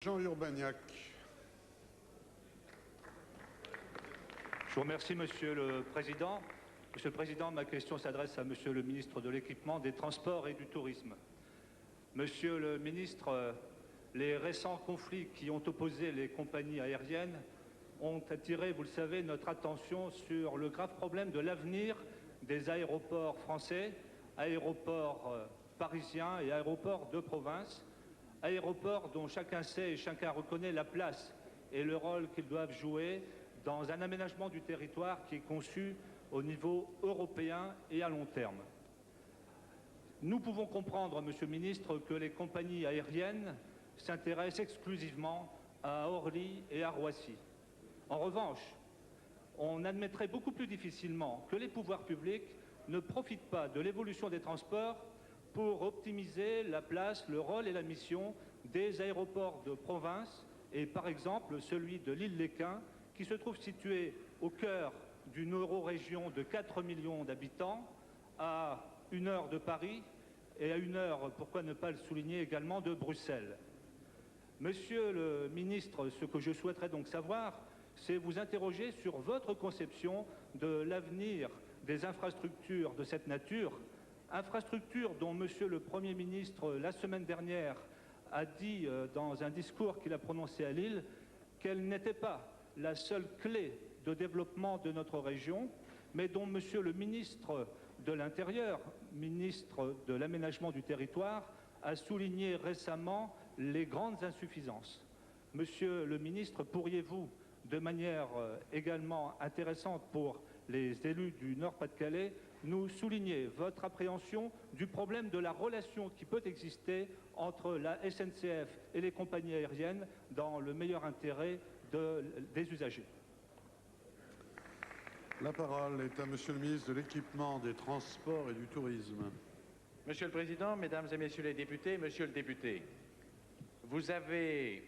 Jean Urbaniak. Je vous remercie, Monsieur le Président. Monsieur le Président, ma question s'adresse à Monsieur le Ministre de l'Équipement, des Transports et du Tourisme. Monsieur le Ministre, les récents conflits qui ont opposé les compagnies aériennes ont attiré, vous le savez, notre attention sur le grave problème de l'avenir des aéroports français, aéroports parisiens et aéroports de province, aéroports dont chacun sait et chacun reconnaît la place et le rôle qu'ils doivent jouer dans un aménagement du territoire qui est conçu au niveau européen et à long terme. Nous pouvons comprendre, Monsieur le Ministre, que les compagnies aériennes s'intéressent exclusivement à Orly et à Roissy. En revanche, on admettrait beaucoup plus difficilement que les pouvoirs publics ne profitent pas de l'évolution des transports pour optimiser la place, le rôle et la mission des aéroports de province et par exemple celui de l'Île-les-Quins qui se trouve situé au cœur d'une eurorégion de 4 millions d'habitants à 1 heure de Paris et à 1 heure, pourquoi ne pas le souligner également, de Bruxelles. Monsieur le ministre, ce que je souhaiterais donc savoir, c'est vous interroger sur votre conception de l'avenir des infrastructures de cette nature, infrastructures dont Monsieur le Premier ministre, la semaine dernière, a dit dans un discours qu'il a prononcé à Lille qu'elle n'était pas la seule clé de développement de notre région, mais dont Monsieur le ministre de l'Intérieur, ministre de l'Aménagement du Territoire, a souligné récemment les grandes insuffisances. Monsieur le ministre, pourriez-vous, de manière également intéressante pour les élus du Nord-Pas-de-Calais, nous souligner votre appréhension du problème de la relation qui peut exister entre la SNCF et les compagnies aériennes dans le meilleur intérêt des usagers. La parole est à Monsieur le ministre de l'Équipement, des Transports et du Tourisme. Monsieur le Président, Mesdames et Messieurs les députés, Monsieur le député, vous avez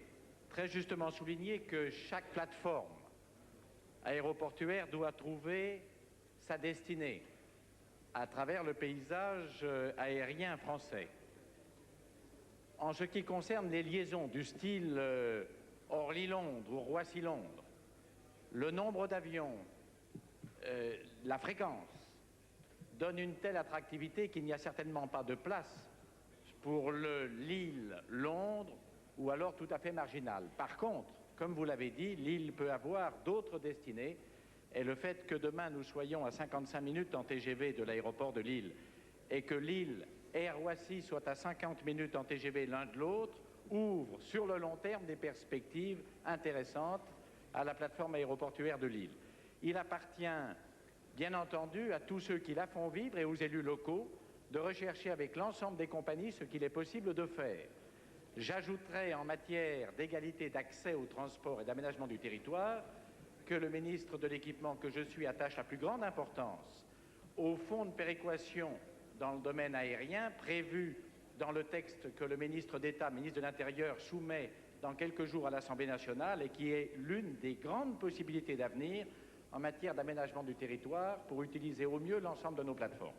très justement souligné que chaque plateforme aéroportuaire doit trouver sa destinée à travers le paysage aérien français. En ce qui concerne les liaisons du style Orly-Londres ou Roissy-Londres, le nombre d'avions, la fréquence donne une telle attractivité qu'il n'y a certainement pas de place pour le Lille-Londres ou alors tout à fait marginal. Par contre, comme vous l'avez dit, Lille peut avoir d'autres destinées et le fait que demain nous soyons à 55 minutes en TGV de l'aéroport de Lille et que Lille et Roissy soient à 50 minutes en TGV l'un de l'autre ouvre sur le long terme des perspectives intéressantes à la plateforme aéroportuaire de Lille. Il appartient bien entendu à tous ceux qui la font vivre et aux élus locaux de rechercher avec l'ensemble des compagnies ce qu'il est possible de faire. J'ajouterai en matière d'égalité d'accès au transport et d'aménagement du territoire que le ministre de l'Équipement que je suis attache la plus grande importance au fonds de péréquation dans le domaine aérien prévu dans le texte que le ministre d'État, ministre de l'Intérieur, soumet dans quelques jours à l'Assemblée nationale et qui est l'une des grandes possibilités d'avenir en matière d'aménagement du territoire pour utiliser au mieux l'ensemble de nos plateformes.